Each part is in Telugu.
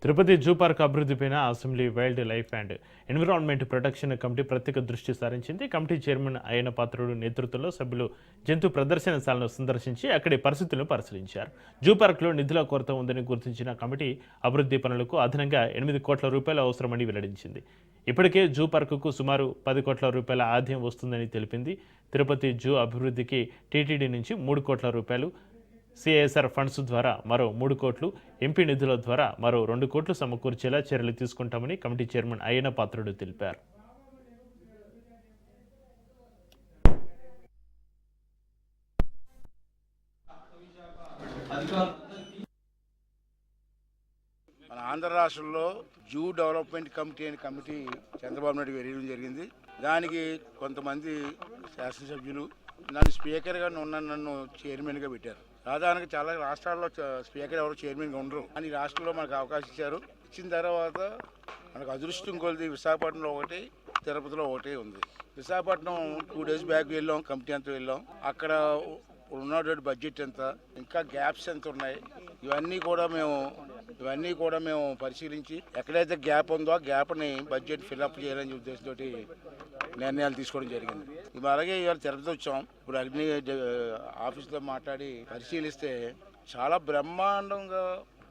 తిరుపతి జూ పార్క్ అభివృద్ధిపైన assembly wild life and environment protection committee ప్రత్యేక దృష్టి సారించింది. కమిటీ చైర్మన్ అయ్యన పాత్రుడు నేతృత్వంలో సభ్యులు జంతు ప్రదర్శనశాలను సందర్శించి అక్కడి పరిస్థితులను పరిశీలించారు. జూ పార్క్లో నిధుల కొరత ఉందని గుర్తించిన కమిటీ అభివృద్ధి పనులకు అదనంగా 8 కోట్ల రూపాయలు అవసరమని వెల్లడించింది. ఇప్పటికే జూ పార్కుకు సుమారు 10 కోట్ల రూపాయల ఆదాయం వస్తుందని తెలిపింది. తిరుపతి జూ అభివృద్ధికి టీటీడీ నుంచి 3 కోట్ల రూపాయలు, సిఐఎస్ఆర్ ఫండ్స్ ద్వారా మరో 3 కోట్లు, ఎంపీ నిధుల ద్వారా మరో 2 కోట్లు సమకూర్చేలా చర్యలు తీసుకుంటామని కమిటీ చైర్మన్ అయ్యన పాత్రుడు తెలిపారు. మన ఆంధ్ర రాష్ట్రంలో జూ డెవలప్మెంట్ కమిటీ అనే కమిటీ చంద్రబాబు నాయుడు వేయడం జరిగింది. దానికి కొంతమంది శాసనసభ్యులు నన్ను స్పీకర్గా నన్ను చైర్మన్గా పెట్టారు. సాధారణంగా చాలా రాష్ట్రాల్లో స్పీకర్ ఎవరు చైర్మన్గా ఉండరు అని రాష్ట్రంలో మనకు అవకాశం ఇచ్చారు. ఇచ్చిన తర్వాత మనకు అదృష్టం కొలిది విశాఖపట్నంలో ఒకటి, తిరుపతిలో ఒకటి ఉంది. విశాఖపట్నం 2 days బ్యాక్ వెళ్ళాం, కమిటీ అంతా వెళ్ళాం. అక్కడ ఉన్నటువంటి బడ్జెట్ ఎంత, ఇంకా గ్యాప్స్ ఎంత ఉన్నాయి, ఇవన్నీ కూడా మేము పరిశీలించి ఎక్కడైతే గ్యాప్ ఉందో ఆ గ్యాప్ని బడ్జెట్ ఫిల్అప్ చేయాలని ఉద్దేశంతో నిర్ణయాలు తీసుకోవడం జరిగింది. అలాగే ఇవాళ తిరుపతి వచ్చాం. ఇప్పుడు అగ్ని ఆఫీస్లో మాట్లాడి పరిశీలిస్తే చాలా బ్రహ్మాండంగా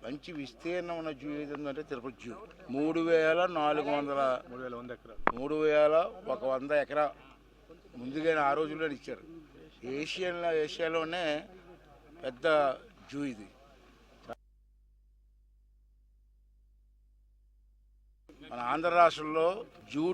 మంచి విస్తీర్ణం ఉన్న జూ ఏదంటే తిరుపతి జూ. 3,100 ఎకరా ముందుగానే ఆ రోజుల్లోనే ఇచ్చారు. ఏషియాలోనే పెద్ద జూ ఇది. మన ఆంధ్ర రాష్ట్రంలో జూ